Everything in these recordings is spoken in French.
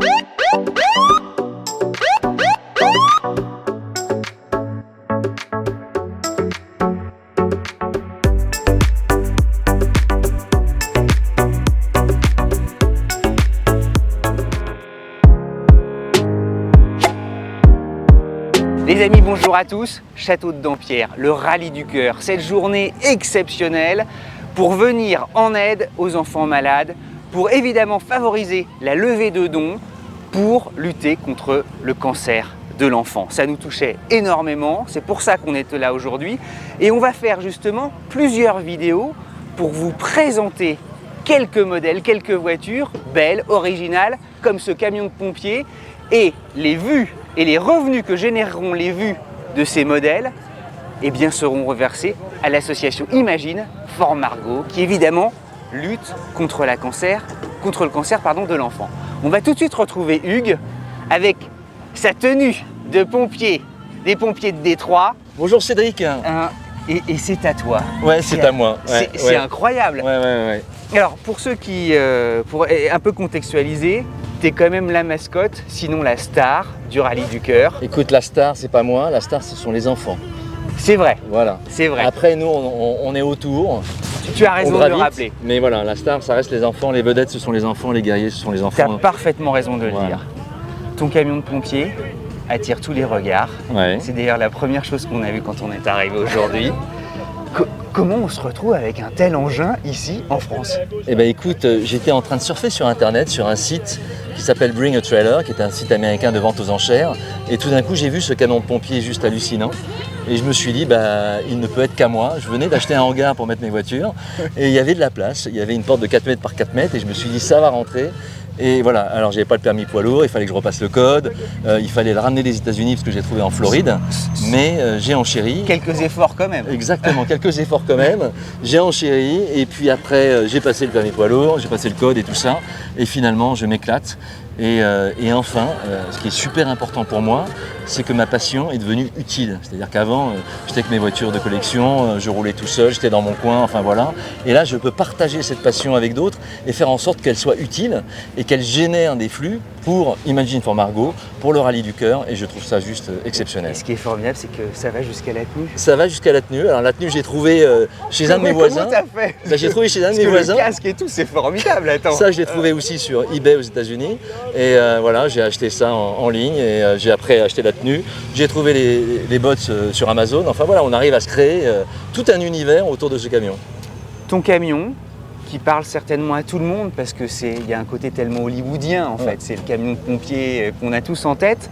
Les amis, bonjour à tous, Château de Dampierre, le rallye du cœur, cette journée exceptionnelle pour venir en aide aux enfants malades, pour évidemment favoriser la levée de dons, pour lutter contre le cancer de l'enfant. Ça nous touchait énormément, c'est pour ça qu'on est là aujourd'hui et on va faire justement plusieurs vidéos pour vous présenter quelques modèles, quelques voitures belles, originales, comme ce camion de pompiers et les vues et les revenus que généreront les vues de ces modèles eh bien, seront reversés à l'association Imagine Fort Margaux qui évidemment lutte contre le cancer de l'enfant. On va tout de suite retrouver Hugues avec sa tenue de pompier, des pompiers de Détroit. Bonjour Cédric. Et c'est à toi. Ouais, c'est à moi. Ouais, c'est incroyable. Ouais. Alors pour ceux qui, pour un peu contextualiser, t'es quand même la mascotte, sinon la star du rallye du cœur. Écoute, la star, c'est pas moi, la star, ce sont les enfants. C'est vrai. Voilà. C'est vrai. Après, nous, on est autour. Tu as raison de le rappeler. Mais voilà, la star, ça reste les enfants, les vedettes, ce sont les enfants, les guerriers, ce sont les enfants. Tu as parfaitement raison de le dire. Ton camion de pompier attire tous les regards. Ouais. C'est d'ailleurs la première chose qu'on a vue quand on est arrivé aujourd'hui. Comment on se retrouve avec un tel engin ici en France? Eh bien écoute, j'étais en train de surfer sur internet, sur un site qui s'appelle Bring a Trailer, qui est un site américain de vente aux enchères. Et tout d'un coup, j'ai vu ce camion de pompier juste hallucinant. Et je me suis dit, il ne peut être qu'à moi. Je venais d'acheter un hangar pour mettre mes voitures. Et il y avait de la place. Il y avait une porte de 4 mètres par 4 mètres. Et je me suis dit, ça va rentrer. Et voilà, alors j'avais pas le permis poids lourd, il fallait que je repasse le code, il fallait le ramener des États-Unis parce que j'ai trouvé en Floride, mais j'ai enchéri. Quelques efforts quand même. Exactement, quelques efforts quand même. J'ai enchéri et puis après j'ai passé le permis poids lourd, j'ai passé le code et tout ça, et finalement je m'éclate. Et enfin, ce qui est super important pour moi, c'est que ma passion est devenue utile. C'est-à-dire qu'avant, j'étais avec mes voitures de collection, je roulais tout seul, j'étais dans mon coin, enfin voilà. Et là, je peux partager cette passion avec d'autres et faire en sorte qu'elle soit utile et qu'elle génère des flux pour Imagine Fort Margaux, pour le rallye du cœur. Et je trouve ça juste exceptionnel. Et ce qui est formidable, c'est que ça va jusqu'à la tenue. Ça va jusqu'à la tenue. Alors la tenue, j'ai trouvé chez un de mes voisins. Comment t'as fait? J'ai trouvé chez un de mes voisins. Le casque et tout, c'est formidable. Attends. Ça, je l'ai trouvé aussi sur eBay aux États-Unis. Et voilà, j'ai acheté ça en ligne et j'ai après acheté la tenue. J'ai trouvé les bots sur Amazon. Enfin voilà, on arrive à se créer tout un univers autour de ce camion. Ton camion, qui parle certainement à tout le monde parce que il y a un côté tellement hollywoodien en fait. C'est le camion de pompier qu'on a tous en tête.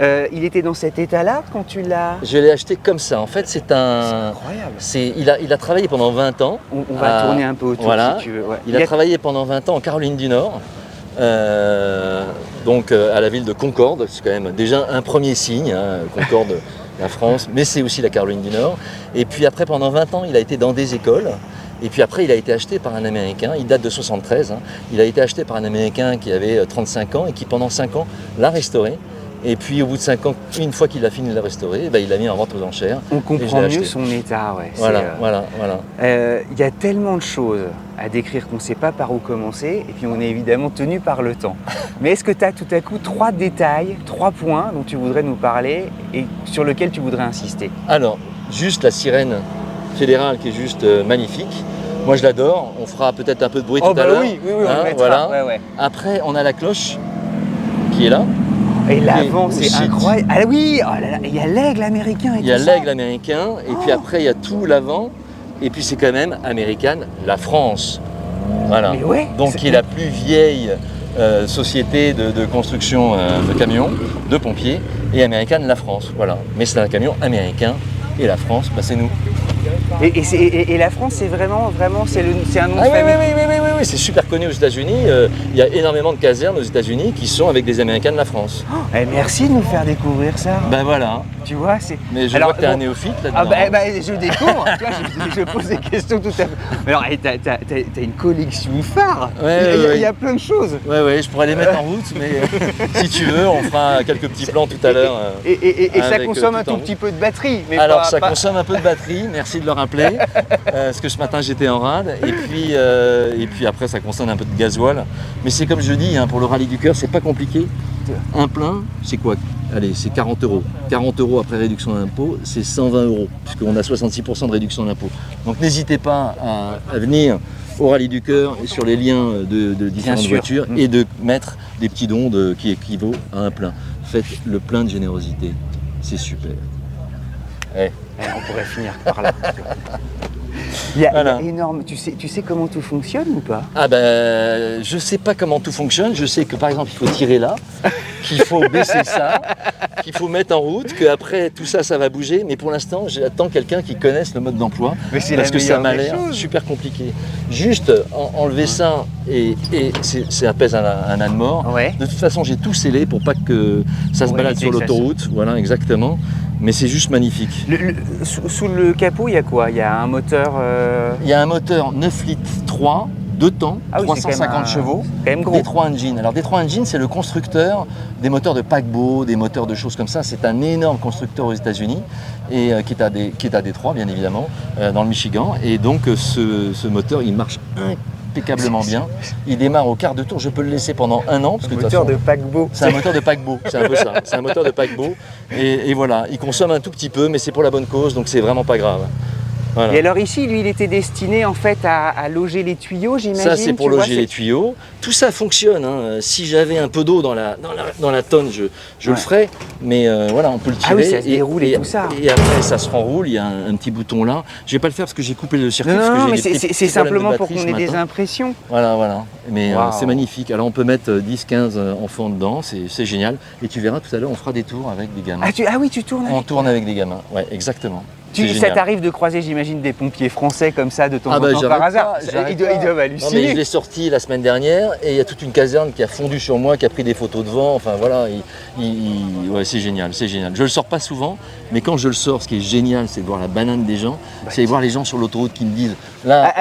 Il était dans cet état-là quand tu l'as? Je l'ai acheté comme ça. En fait, c'est incroyable. Il a travaillé pendant 20 ans. On va tourner un peu autour voilà. si tu veux. Ouais. Il a travaillé pendant 20 ans en Caroline du Nord. Donc à la ville de Concorde, c'est quand même déjà un premier signe, hein, Concorde, la France, mais c'est aussi la Caroline du Nord. Et puis après, pendant 20 ans, il a été dans des écoles. Et puis après, il a été acheté par un Américain, il date de 73, hein. Il a été acheté par un Américain qui avait 35 ans et qui pendant 5 ans l'a restauré. Et puis au bout de 5 ans, une fois qu'il a fini de la restaurer, il l'a mis en vente aux enchères. On comprend mieux son état, ouais. Voilà. Il y a tellement de choses à décrire qu'on ne sait pas par où commencer, et puis on est évidemment tenu par le temps. Mais est-ce que tu as tout à coup 3 détails, 3 points dont tu voudrais nous parler et sur lesquels tu voudrais insister? Alors, juste la sirène fédérale qui est juste magnifique. Moi je l'adore, on fera peut-être un peu de bruit tout à l'heure. Oui, on le mettra. Voilà. Ouais. Après, on a la cloche qui est là. Et l'avant, c'est incroyable. Ah oui, oh là là, il y a l'aigle américain et tout ça. Il y a l'aigle américain, et puis après, il y a tout l'avant. Et puis, c'est quand même américaine, la France. Voilà. Mais ouais, donc, qui est la plus vieille société de construction de camions, de pompiers, et américaine, la France. Voilà. Mais c'est un camion américain, et la France, c'est nous. Et la France, c'est vraiment, c'est un nom de famille. Oui, c'est super connu aux États-Unis. Il y a énormément de casernes aux États-Unis qui sont avec des Américains de la France. Merci de nous faire découvrir ça. Ben voilà. Tu vois, c'est. Mais je vois que tu es un néophyte là-dedans. Je découvre. Tu vois, je pose des questions tout à fait. Mais alors, t'as une collection phare. Il y a plein de choses. Ouais, je pourrais les mettre en route, mais si tu veux, on fera quelques petits plans tout à l'heure. Et ça consomme un tout petit peu de batterie. Mais alors, ça consomme un peu de batterie. Merci de le rappeler. Parce que ce matin, j'étais en rade. Et puis après ça consomme un peu de gasoil. Mais c'est comme je dis, hein, pour le rallye du cœur, c'est pas compliqué. Un plein, c'est quoi? Allez, c'est 40 euros. 40 euros après réduction d'impôt, c'est 120 euros, puisqu'on a 66% de réduction d'impôt. Donc n'hésitez pas à venir au Rallye du Cœur et sur les liens de différentes voitures et de mettre des petits dons qui équivaut à un plein. Faites le plein de générosité, c'est super. On pourrait finir par là. Il y a énorme. Tu sais comment tout fonctionne ou pas? Ah ben, je sais pas comment tout fonctionne. Je sais que par exemple, il faut tirer là, qu'il faut baisser ça, qu'il faut mettre en route, qu'après tout ça, ça va bouger. Mais pour l'instant, j'attends quelqu'un qui connaisse le mode d'emploi parce que ça m'a l'air super compliqué. Juste enlever ça et ça pèse un âne mort. Ouais. De toute façon, j'ai tout scellé pour pas que ça se balade sur l'autoroute. Voilà, exactement. Mais c'est juste magnifique. Sous le capot, il y a quoi? Il y a un moteur. Il y a un moteur 9 litres 3, 2 temps, 350 chevaux, D3 Engine. Alors D3 Engine, c'est le constructeur des moteurs de paquebot, des moteurs de choses comme ça. C'est un énorme constructeur aux États-Unis et qui est à Détroit, bien évidemment, dans le Michigan. Et donc ce moteur, il marche impeccablement bien. Il démarre au quart de tour. Je peux le laisser pendant 1 an. Parce que moteur de paquebot. C'est un moteur de paquebot, c'est un peu ça. C'est un moteur de paquebot. Et voilà, il consomme un tout petit peu, mais c'est pour la bonne cause, donc c'est vraiment pas grave. Voilà. Et alors ici, lui, il était destiné en fait à loger les tuyaux, j'imagine. Ça, c'est pour loger les tuyaux. Tout ça fonctionne. Hein. Si j'avais un peu d'eau dans la tonne, je le ferais. Mais voilà, on peut le tirer. Ah oui, ça se déroule et tout ça. Et après, ça se renroule. Il y a un petit bouton là. Je vais pas le faire parce que j'ai coupé le circuit. Non, mais c'est simplement pour qu'on ait des impressions. Voilà. Mais c'est magnifique. Alors, on peut mettre 10-15 enfants dedans. C'est génial. Et tu verras, tout à l'heure, on fera des tours avec des gamins. Ah oui, tu tournes avec. On tourne avec des gamins. Ouais, exactement. Ça t'arrive de croiser, j'imagine, des pompiers français comme ça de temps en temps par hasard. Ils doivent halluciner. Non, mais je l'ai sorti la semaine dernière et il y a toute une caserne qui a fondu sur moi, qui a pris des photos devant. Enfin voilà, ouais, c'est génial, c'est génial. Je le sors pas souvent, mais quand je le sors, ce qui est génial, c'est de voir la banane des gens, c'est de voir les gens sur l'autoroute qui me disent là,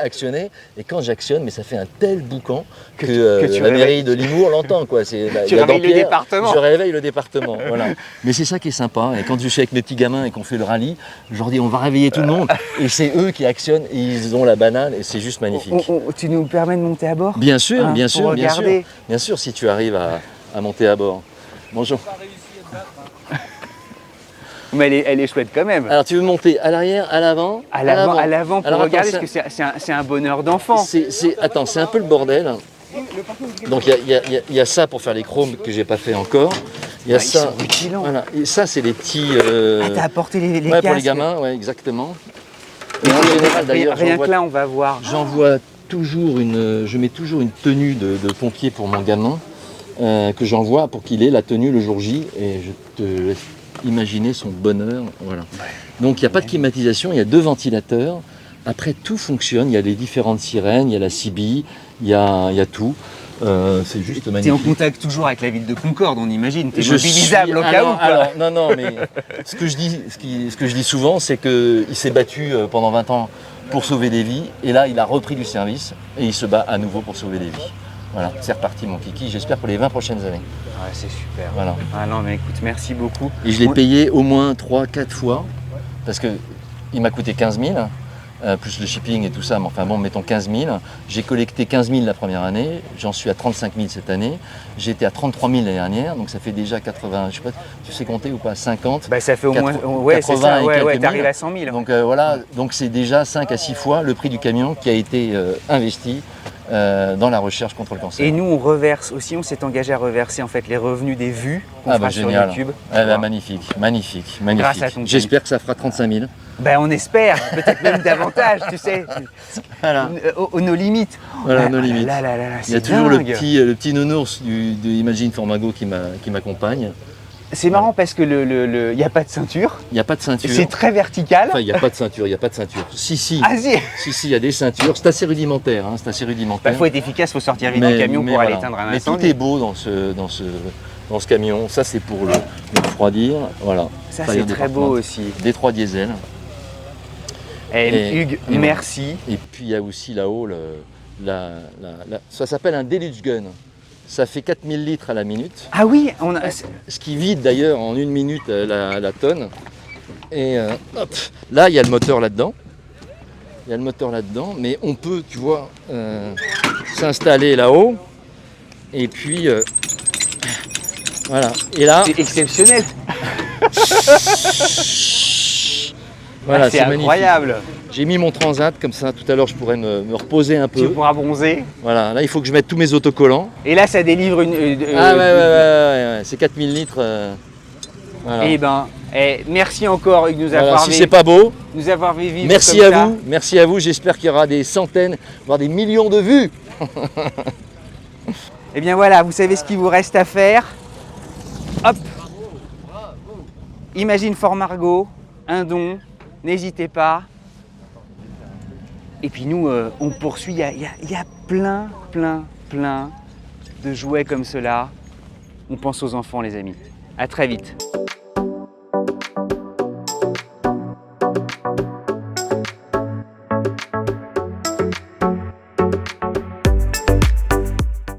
actionnez. Et quand j'actionne, mais ça fait un tel boucan que la mairie de Limours l'entend quoi. Tu réveilles le département. Je réveille le département. Voilà. Mais c'est ça qui est sympa. Et quand je suis avec mes petits gamins et qu'on fait le rallye, je leur dis on va réveiller tout le monde et c'est eux qui actionnent et ils ont la banane et c'est juste magnifique. Tu nous permets de monter à bord? Bien sûr, hein, bien sûr, bien sûr si tu arrives à monter à bord. Bonjour. Mais elle est chouette quand même. Alors tu veux monter à l'arrière, à l'avant? À l'avant pour regarder parce que c'est un bonheur d'enfant. Attends, c'est un peu le bordel. Donc il y a ça pour faire les chromes que j'ai pas fait encore. Il y a ça. Voilà. Et ça c'est les petits. T'as apporté les casques pour les casques. gamins, ouais, exactement. Et en général d'ailleurs, rien que là on va voir. J'envoie toujours je mets toujours une tenue de pompier pour mon gamin que j'envoie pour qu'il ait la tenue le jour J et je te laisse imaginer son bonheur. Voilà. Ouais. Donc il n'y a pas de climatisation, il y a 2 ventilateurs. Après tout fonctionne, il y a les différentes sirènes, il y a la CB, il y a tout. C'est juste magnifique. Tu es en contact toujours avec la ville de Concorde, on imagine. Tu es mobilisable au cas où. Alors, non, mais ce que je dis souvent, c'est qu'il s'est battu pendant 20 ans pour sauver des vies. Et là, il a repris du service et il se bat à nouveau pour sauver des vies. Voilà, c'est reparti mon kiki, j'espère pour les 20 prochaines années. Ouais, c'est super. Voilà. Ah non, mais écoute, merci beaucoup. Et je l'ai payé au moins 3-4 fois parce qu'il m'a coûté 15 000. Plus le shipping et tout ça, mais enfin bon, mettons 15 000. J'ai collecté 15 000 la première année, j'en suis à 35 000 cette année. J'étais à 33 000 l'année dernière, donc ça fait déjà 80, je sais pas, tu sais compter ou pas, 50. Bah ça fait au moins, ouais, c'est ça, ouais, t'arrives à 100 000. Donc voilà, donc c'est déjà 5 à 6 fois le prix du camion qui a été investi dans la recherche contre le cancer. Et nous, on reverse aussi, on s'est engagé à reverser en fait les revenus des vues qu'on fera sur YouTube. Magnifique. Grâce à ton J'espère que ça fera 35 000. Ben on espère, peut-être même davantage, tu sais. Voilà. Nos limites. Voilà, nos limites. Il y a toujours le petit nounours de Imagine Formago qui m'accompagne. C'est marrant parce que il n'y a pas de ceinture. Il n'y a pas de ceinture. C'est très vertical. Enfin, il n'y a pas de ceinture, Si. Ah si. Si, il y a des ceintures. C'est assez rudimentaire, Il faut être efficace, il faut sortir vite du camion pour aller éteindre un incendie. Mais tout est beau dans ce camion. Ça, c'est pour le refroidir. Voilà. Ça, c'est très beau aussi. Détroit diesel. Hugues, merci. Et puis, il y a aussi là-haut, ça s'appelle un Deluxe Gun. Ça fait 4000 litres à la minute. Ah oui, ce qui vide d'ailleurs en 1 minute la tonne. Et hop, là il y a le moteur là-dedans. Il y a le moteur là-dedans, mais on peut, tu vois, s'installer là-haut. Et puis, voilà. Et là, C'est exceptionnel. voilà, c'est c'est magnifique. incroyable. J'ai mis mon transat, comme ça, tout à l'heure, je pourrais me reposer un peu. Tu pourras bronzer. Voilà, là, il faut que je mette tous mes autocollants. Et là, ça délivre une. Ah ouais, c'est 4000 litres. Voilà. Eh ben, merci encore Hugues, de nous Voilà, avoir si c'est pas beau, fait vivre merci comme à ça. vous, merci à vous. J'espère qu'il y aura des centaines, voire des millions de vues. Eh bien voilà, vous savez ce qu'il vous reste à faire. Hop. Imagine Fort Margot, un don, n'hésitez pas. Et puis nous, on poursuit. Il y a plein de jouets comme cela. On pense aux enfants, les amis. À très vite.